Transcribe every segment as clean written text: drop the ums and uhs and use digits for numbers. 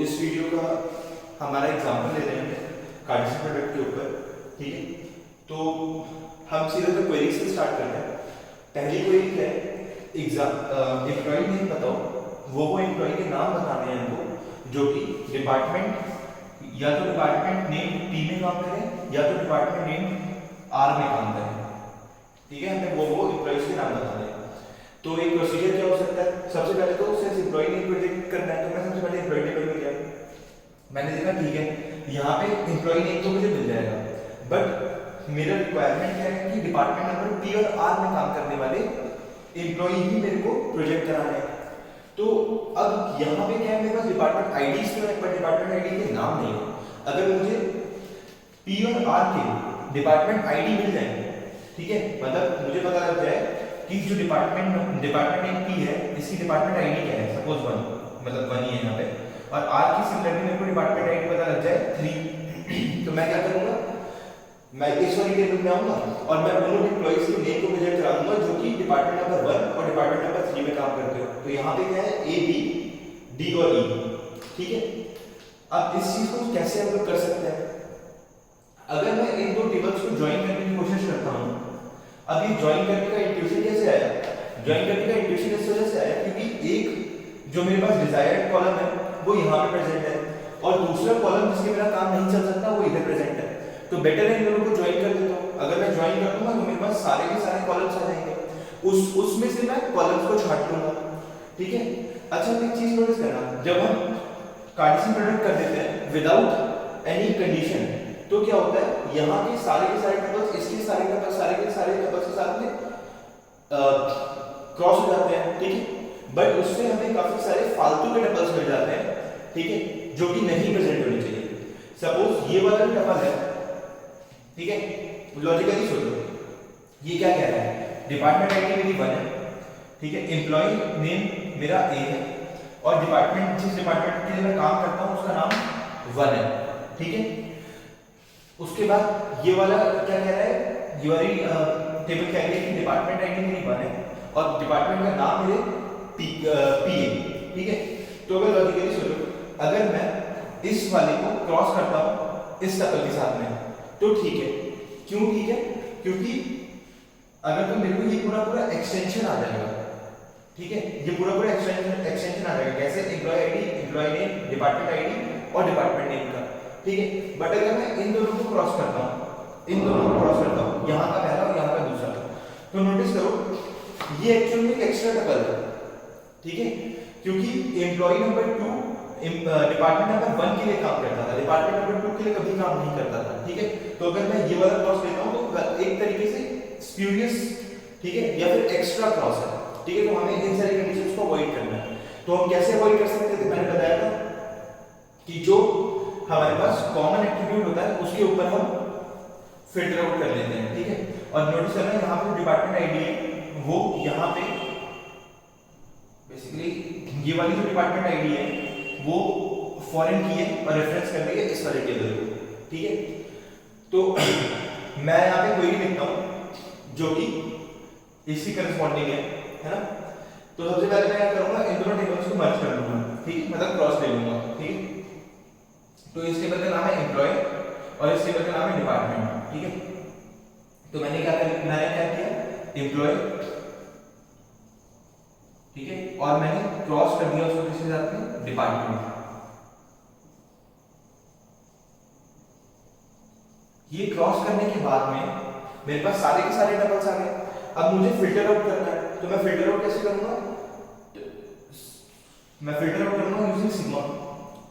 इस वीडियो का हमारा एग्जाम्पल ले रहे हैं कार्टेशियन प्रोडक्ट के ऊपर, ठीक है। तो हम सीधे तो क्वेरी से स्टार्ट करते हैं। पहली क्वेरी क्या है, एम्प्लॉय नेम बताओ। वो एम्प्लॉय के नाम बताने हैं हमको जो कि डिपार्टमेंट या तो डिपार्टमेंट नेम टी में काम करें या तो डिपार्टमेंट नेम आर में काम करें, ठीक है। हमें वो एम्प्लॉयज के नाम बताने हैं। तो एक प्रोसीजर क्या हो सकता है, सबसे पहले तो सिर्फ एम्प्लॉय नेम प्रोजेक्ट करना है। तो मैं सबसे पहले एम्प्लॉय टेबल में गया, मैंने देखा ठीक है यहाँ पे एम्प्लॉय नेम तो मुझे मिल जाएगा, बट मेरा रिक्वायरमेंट क्या है कि डिपार्टमेंट नंबर पी और आर में काम करने वाले एम्प्लॉय ही मेरे को प्रोजेक्ट कराने हैं। तो अब यहाँ पे क्या है, मेरे पास डिपार्टमेंट आईडीज तो है पर डिपार्टमेंट आईडी के नाम नहीं है। अगर मुझे पी और आर के डिपार्टमेंट आईडी मिल जाएंगे, ठीक है, मतलब मुझे पता लग जाए कि जो डिपार्टमेंट नेम पी है इसकी डिपार्टमेंट आईडी क्या है, सपोज 1, मतलब 1 ही है यहाँ पे, और आर की सिमिलरली मेरे को डिपार्टमेंट आईडी पता लग जाए 3। तो मैं क्या करूँगा, मैं इस वाली टेबल में आऊंगा और मैं उन एम्प्लॉइज के नेम को प्रोजेक्ट करा दूंगा जो कि डिपार्टमेंट नंबर 1 और डिपार्टमेंट नंबर 3 में काम करते हो। तो यहाँ पे क्या है, ए बी डी और ई, ठीक है। अब इस चीज को कैसे हम लोग कर सकते हैं, अगर मैं इन दो टेबल्स को ज्वाइन करने की कोशिश करता हूँ। अब ये ज्वाइन करने का इंट्यूशन कैसे आया, ज्वाइन करने का इंट्यूशन इस वजह से आया क्योंकि एक जो मेरे पास डिजायर्ड कॉलम है वो यहाँ पे प्रेजेंट है और दूसरा कॉलम जिसके मेरा काम नहीं चल सकता वो इधर प्रेजेंट है। तो बेटर है इन दोनों को ज्वाइन कर देता हूँ। अगर मैं ज्वाइन कर दूंगा तो मेरे पास सारे के सारे कॉलम्स आ जाएंगे, उसमें से मैं कॉलम्स को छांट लूंगा, ठीक है। अच्छा एक चीज नोटिस करना, जब हम कार्टेशियन प्रोडक्ट कर देते हैं विदाउट एनी कंडीशन तो क्या होता है, यहाँ के सारे टपल्स इसके सारे के सारे टपल्स के साथ में क्रॉस हो जाते हैं, ठीक है। बट उससे हमें काफी सारे फालतू के टपल्स मिल जाते हैं, ठीक है, जो कि नहीं प्रेजेंट होने चाहिए। सपोज ये वाला टपल है, ठीक है, लॉजिकली सोचो, ये क्या कह रहा है, डिपार्टमेंट आईडी मेरी 1 है, ठीक है, एम्प्लॉय नेम मेरा ए है और डिपार्टमेंट जिस डिपार्टमेंट के लिए मैं काम करता हूँ उसका नाम 1 है, ठीक है। उसके बाद ये वाला क्या कह रहा है, ये वाली टेबल कह रही है कि डिपार्टमेंट आईडी मेरी 1 है और डिपार्टमेंट का नाम मेरे पी है, ठीक है। तो अगर लॉजिकली सोचो, अगर मैं इस वाले को क्रॉस करता हूँ इस टपल के साथ में तो ठीक है। क्यों ठीक है, क्योंकि अगर तो मेरे को ये पूरा एक्सटेंशन आ जाएगा, ठीक है, ये पूरा एक्सटेंशन आ जाएगा। कैसे, employee ID, employee name, department ID और डिपार्टमेंट नेम का, ठीक है। बट अगर मैं इन दोनों को क्रॉस करता हूँ, यहाँ का पहला और यहाँ का दूसरा, तो नोटिस करो ये एक्चुअली एक एक्स्ट्रा टपल है, ठीक है, क्योंकि एम्प्लॉय नंबर 2 डिपार्टमेंट नंबर 1 के लिए काम करता था, डिपार्टमेंट नंबर 2 के लिए कभी काम नहीं करता था, ठीक है। तो अगर मैं ये वाला क्रॉस लेता हूँ तो एक तरीके से स्प्यूरियस, ठीक है, या फिर एक्स्ट्रा क्रॉस है, ठीक है। तो हमें इन सारी कंडीशंस को अवॉइड करना है। तो हम कैसे अवॉइड कर सकते थे, मैंने बताया था कि जो हमारे पास कॉमन एट्रीब्यूट होता है उसके ऊपर हम फिल्टर आउट कर लेते हैं, ठीक है। और नोटिस करना यहाँ पे डिपार्टमेंट आईडी है वो यहाँ पे बेसिकली ये वाली जो डिपार्टमेंट आईडी है वो फॉरेन की है और रेफरेंस कर रही है इस वाले टेबल को, ठीक है। तो मैं यहाँ पे क्वेरी लिखता हूँ जो कि इसकी करस्पॉन्डिंग है ना। तो सबसे पहले मैं क्या करूँगा, इन दोनों टेबल्स को मर्ज कर लूंगा, ठीक है, मतलब क्रॉस ले लूंगा, ठीक है। तो इस टेबल का नाम है एम्प्लॉय और इस टेबल का नाम है डिपार्टमेंट, ठीक है। तो मैंने क्या किया, एम्प्लॉय, ठीक है, और मैंने क्रॉस कर दिया उसको किसके साथ में, डिपार्टमेंट। ये क्रॉस करने के बाद में मेरे पास सारे के सारे टपल्स आ गए। अब मुझे फिल्टर आउट करना है, तो मैं फिल्टर आउट कैसे करूंगा, मैं फिल्टर आउट करूंगा यूजिंग सिग्मा,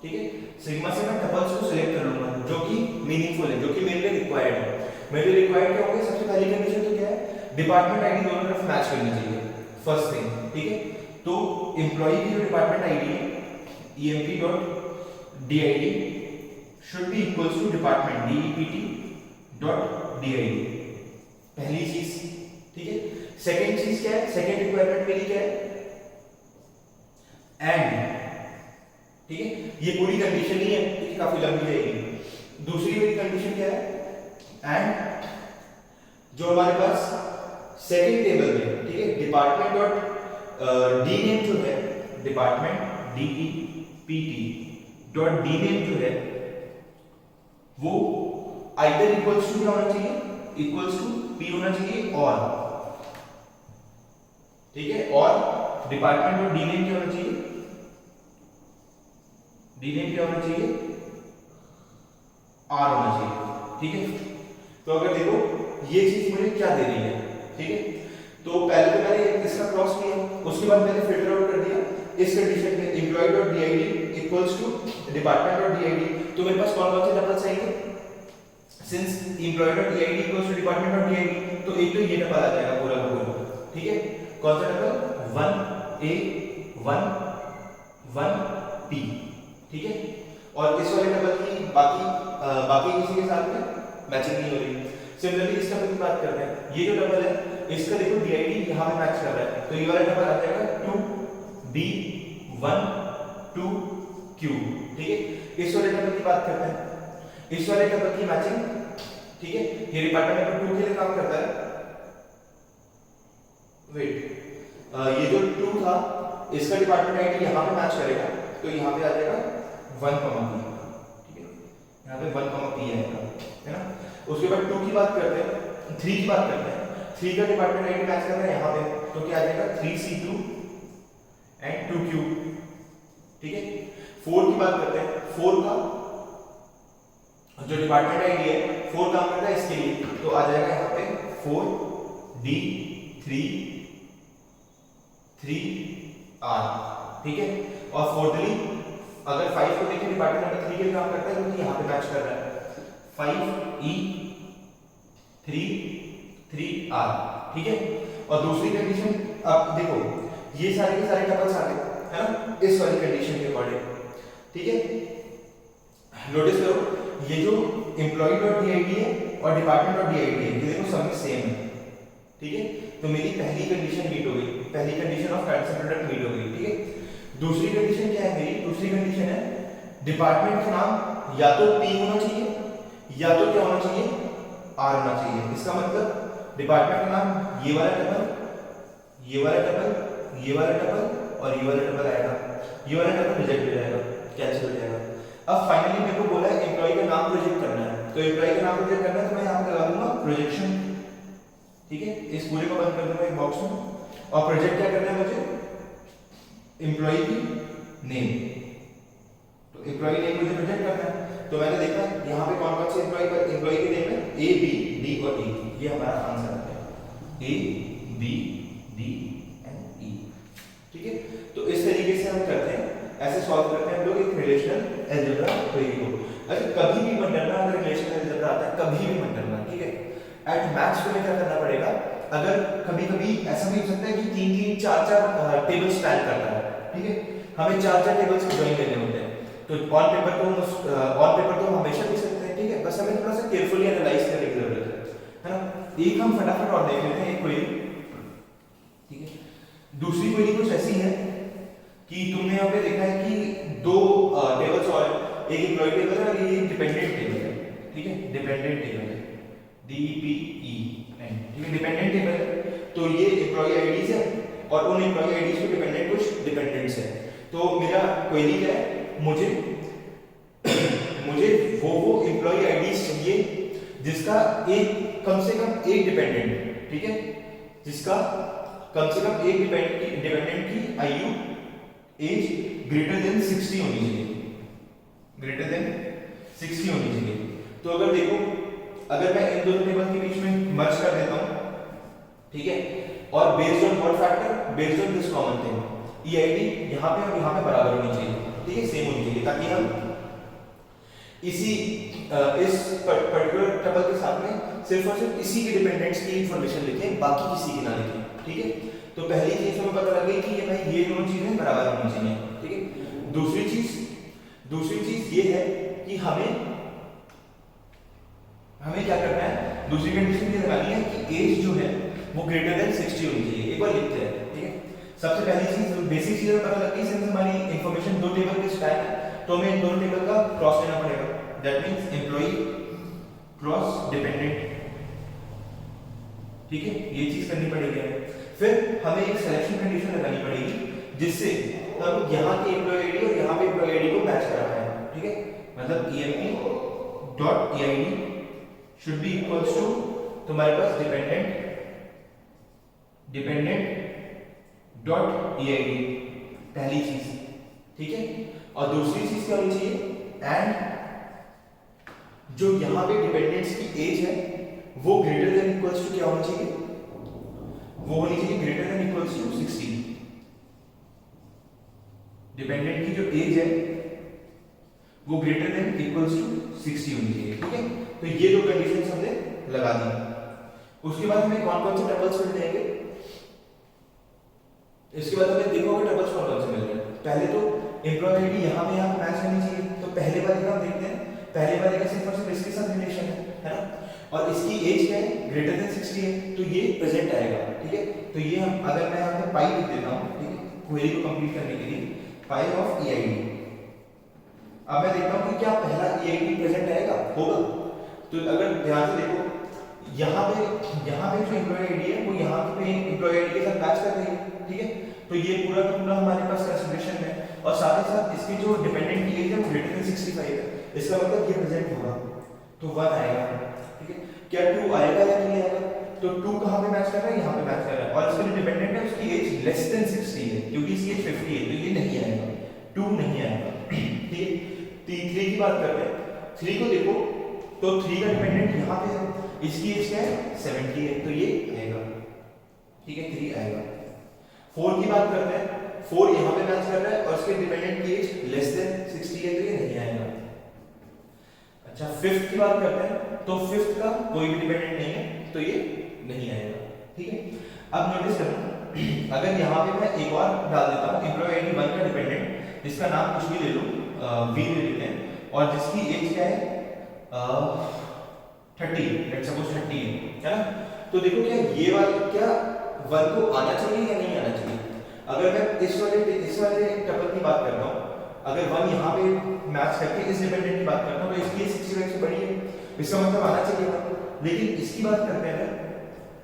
ठीक है। सिग्मा से मैं टपल्स को सिलेक्ट कर लूंगा जो कि मीनिंगफुल है, जो कि मेरे लिए रिक्वायर्ड है। मेरे लिए रिक्वायर्ड क्या होगा, सबसे पहली कंडीशन तो क्या है, डिपार्टमेंट आईडी दोनों तरफ मैच करनी चाहिए, फर्स्ट थिंग, ठीक है। तो एम्प्लॉय की जो डिपार्टमेंट आईडी है emp.did should be equals to department dept.did, पहली चीज, ठीक है। सेकंड चीज क्या है, सेकंड रिक्वायरमेंट मेरी क्या है, एंड, ठीक है, ये पूरी कंडीशन ही है, ठीक है, काफी लंबी रहेगी। दूसरी मेरी कंडीशन क्या है, एंड जो हमारे पास सेकंड टेबल में, ठीक है, डिपार्टमेंट डॉट डी नेम जो है department DEPT dot D name जो है वो आइदर इक्वल्स टू क्या होना चाहिए, इक्वल्स टू पी होना चाहिए, और ठीक है, और डिपार्टमेंट डॉट डी नेम क्या होना चाहिए, डी नेम क्या होना चाहिए, आर होना चाहिए। ठीक है, तो अगर देखो ये चीज मुझे क्या दे रही है, ठीक है, तो पहले तो मैंने इसका क्रॉस किया, उसके बाद मैंने फिल्टर आउट कर दिया इस कंडीशन में employee dot DID equals to department dot DID. तो मेरे पास कौन कौन से टपल्स आएंगे, since employee dot DID equals to department dot DID, तो एक तो ये टपल आ जाएगा पूरा का पूरा। ठीक है, कौन सा टपल, 1 a 1 p। ठीक है, और इस वाले टपल की बाकी किसी के साथ में मैचिंग नहीं हो रही। सिमिलरली इस टपल की बात करते हैं, ये जो टपल है इसका देखो डीआईडी यहां पे मैच कर रहा है, तो ये वाला टपल आ जाएगा 2b 1 2 q। ठीक है, इस वाले टपल की बात करते हैं, इस वाले टपल की मैचिंग, ठीक है, ये डिपार्टमेंट नंबर 2 के लिए काम करता है। वेट, ये जो 2 था इसका डिपार्टमेंट आईडी यहां पे मैच करेगा, तो यहां पे आ जाएगा 1 p। ठीक है, यहां पे 1 p आएगा, है ना। उसके बाद 2 की बात करते हैं, 3 की बात करते हैं, 3 का डिपार्टमेंट आईडी मैच कर रहा है यहां पे, तो क्या आ जाएगा 3c2 एंड 2q। ठीक है, 4 की बात करते हैं, 4 का जो डिपार्टमेंट आईडी है 4 काम करता है इसके लिए, तो आ जाएगा यहां पे 4d 3r। ठीक है, और फोर्थली अगर 5 को देखें डिपार्टमेंट नंबर 3 के लिए काम करता है, क्योंकि यहां पे मैच कर रहा है 5e 3r। ठीक है, और दूसरी कंडीशन, अब देखो ये सारे के सारे टपल्स आ गए, है ना, इस वाली कंडीशन के अकॉर्डिंग। ठीक है, नोटिस करो ये जो एम्प्लॉय डॉट डीआईडी है और डिपार्टमेंट डॉट डीआईडी है, ये देखो सब सेम है। ठीक है, तो मेरी पहली कंडीशन मीट हो गई, पहली condition of Cartesian product meet हो गई। ठीक है, दूसरी कंडीशन क्या है मेरी, दूसरी कंडीशन है डिपार्टमेंट का नाम या तो p होना चाहिए या तो क्या होना चाहिए, r होना चाहिए। इसका मतलब डिपार्टमेंट का नाम ये वाला टपल, ये वाला टपल, ये वाला टपल और ये वाला टपल आएगा, ये वाला टपल रिजेक्ट हो जाएगा, कैंसिल हो जाएगा। अब फाइनली मेरे को बोला है एम्प्लॉय का नाम प्रोजेक्ट करना है, तो एम्प्लॉय का नाम प्रोजेक्ट करना है तो मैं यहां पे लगा दूंगा प्रोजेक्शन। ठीक है, इस पूरे को बंद कर दूंगा एक बॉक्स में, और प्रोजेक्ट क्या करना है मुझे, एम्प्लॉय की नेम, तो एम्प्लॉय नेम मुझे प्रोजेक्ट करना है। तो मैंने देखा यहां पे कौन कौन से एम्प्लॉय के नेम है, ए बी डी और ई, ये हमारा आंसर है, ए बी डी एंड ई। ठीक है, तो इस तरीके से हम करते हैं, ऐसे सॉल्व करते हैं हम लोग एक रिलेशनल अलजेब्रा क्वेरी को। अच्छा, कभी भी मत डरना अगर रिलेशनल अलजेब्रा आता है, कभी भी मत डरना। ठीक है, एट मैथ्स में क्या करना पड़ेगा, अगर कभी-कभी ऐसा भी हो सकता है कि 3-3 4-4 टेबल्स स्पैन करता है। ठीक है, हमें 4-4 टेबल्स को ज्वाइन करने होते हैं, तो ऑन पेपर तो हम हमेशा लिख सकते हैं। ठीक है, बस हमें थोड़ा सा केयरफुली एनालाइज करने की जरूरत है ना। एक हम फटाफट और देख लेते हैं एक क्वेरी। ठीक है, दूसरी क्वेरी कुछ ऐसी है कि तुमने यहाँ पे देखा है कि 2 टेबल्स और एक एम्प्लॉय टेबल है और ये डिपेंडेंट टेबल है। ठीक है, डिपेंडेंट टेबल है, DEPE, ठीक है, डिपेंडेंट टेबल है, तो ये एम्प्लॉय आईडीज है और उन एम्प्लॉय आईडीज के डिपेंडेंट कुछ डिपेंडेंट्स है। तो मेरा क्वेरी क्या है, मुझे वो एम्प्लॉय आईडीज चाहिए जिसका कम से कम एक डिपेंडेंट, ठीक है, जिसका कम से कम एक डिपेंडेंट की आयु एज ग्रेटर देन 60 होनी चाहिए, ग्रेटर देन 60 होनी चाहिए। तो अगर देखो, अगर मैं इन दोनों टेबल के बीच में मर्ज कर देता हूं, ठीक है, और based on what factor, based on this common thing, EID यहां पे और यहां पे बराबर होनी चाहिए। ठीक है, सेम होनी चाहिए, ताकि हम इस पर्टिकुलर टेबल के साथ में सिर्फ और सिर्फ इसी के डिपेंडेंट्स की इंफॉर्मेशन लिखें, बाकी किसी की ना लिखें। ठीक है, तो पहली चीज हमें पता लग गई कि ये भाई ये दोनों चीजें बराबर होनी चाहिए। ठीक है, दूसरी चीज ये है कि हमें क्या करना है, दूसरी कंडीशन ये लगानी है कि एज जो है वो ग्रेटर देन 60 होनी चाहिए। एक बार लिखते हैं। ठीक है, सबसे पहली चीज, बेसिक चीज पता लग गई, सिंस हमारी इंफॉर्मेशन 2 टेबल के स्टैक है, तो हमें इन दोनों टेबल का क्रॉस लेना पड़ेगा। That means employee cross dependent. ठीक है, ये चीज करनी पड़ेगी हमें। फिर हमें एक सिलेक्शन कंडीशन लगानी पड़ेगी जिससे हम यहाँ के एम्प्लॉय आईडी और यहाँ पे एम्प्लॉय आईडी को मैच करा पाए। ठीक है, मतलब EMP dot EID should be equals to तुम्हारे पास डिपेंडेंट डॉट EID, पहली चीज, ठीक है। और दूसरी चीज क्या होनी चाहिए, एंड जो यहां पे डिपेंडेंट्स की एज है वो ग्रेटर देन इक्वल्स टू क्या होनी चाहिए, वो होनी चाहिए greater than equals to 60। Dependent की जो एज है वो ग्रेटर देन इक्वल्स टू 60 होनी चाहिए, ठीक है। तो ये दो कंडीशंस हमने लगा दी। उसके बाद हमें कौन कौन से टपल्स मिल जाएंगे, इसके बाद हमें देखोगे टपल्स कौन कौन से मिल रहे हैं। पहले तो एम्प्लॉय आईडी यहां पे यहां मैच करनी चाहिए, तो पहले वाले का हम देखते हैं, पहले वाले का सिर्फ और सिर्फ इसके साथ रिलेशन है ना, और इसकी एज क्या है, ग्रेटर देन 60 है, तो ये प्रेजेंट आएगा, ठीक है। तो ये हम अगर मैं यहां पे पाई लिख देता हूं, ठीक है, क्वेरी को कंप्लीट करने के लिए पाई ऑफ EID। अब मैं देखता हूं कि क्या पहला EID प्रेजेंट आएगा, होगा। तो अगर ध्यान से देखो यहाँ पे जो एम्प्लॉय आईडी है वो यहाँ पे एम्प्लॉय आईडी के साथ मैच कर रही है, ठीक है। तो ये पूरा का पूरा हमारे पास कंसीडरेशन है, और साथ ही साथ इसकी जो डिपेंडेंट की एज है वो ग्रेटर देन 65 है, इसका मतलब ये प्रेजेंट होगा, तो 1 आएगा, ठीक है। क्या 2 आएगा या नहीं आएगा, तो 2 कहां पे मैच कर रहा है, यहाँ पे मैच कर रहा है, और इसका जो डिपेंडेंट है उसकी एज लेस देन 60 है, क्योंकि इसकी एज 50 है, तो ये नहीं आएगा, 2 नहीं आएगा, ठीक है। 3 की बात करते हैं, 3 को देखो तो 3 का डिपेंडेंट यहाँ पे है, इसकी एज क्या है 70 है, तो ये आएगा, ठीक है, 3 आएगा। 4 की बात करते हैं, 4 यहाँ पे मैच कर रहा है और इसके डिपेंडेंट की एज लेस देन 60 है, तो ये नहीं आएगा। अच्छा, 5th की बात करते हैं, तो 5th का कोई भी डिपेंडेंट नहीं है, तो ये नहीं आएगा, ठीक है। अब नोटिस करना, अगर यहाँ पे मैं एक और डाल देता हूँ एम्प्लॉय आईडी 1 का डिपेंडेंट, जिसका नाम कुछ भी ले लो, V ले लेते हैं, और जिसकी एज क्या है 30, लेट्स सपोज 30 है ना। तो देखो क्या ये वाला क्या 1 को आना चाहिए या नहीं आना चाहिए। अगर मैं इस वाले टपल की बात करता हूँ, अगर 1 यहाँ पे मैच करके इस डिपेंडेंट की बात करता हूँ, तो इसकी 65 से बड़ी है, इसका मतलब आना चाहिए 1। लेकिन इसकी बात करते हैं ना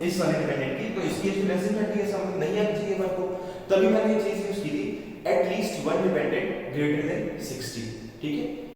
इस वाले डिपेंडेंट की, तो इसकी एज लेस देन 30 है, इसका मतलब नहीं आना चाहिए 1 को, तभी मैंने ये चीज यूज की थी, एटलीस्ट 1 डिपेंडेंट ग्रेटर देन 60, ठीक है।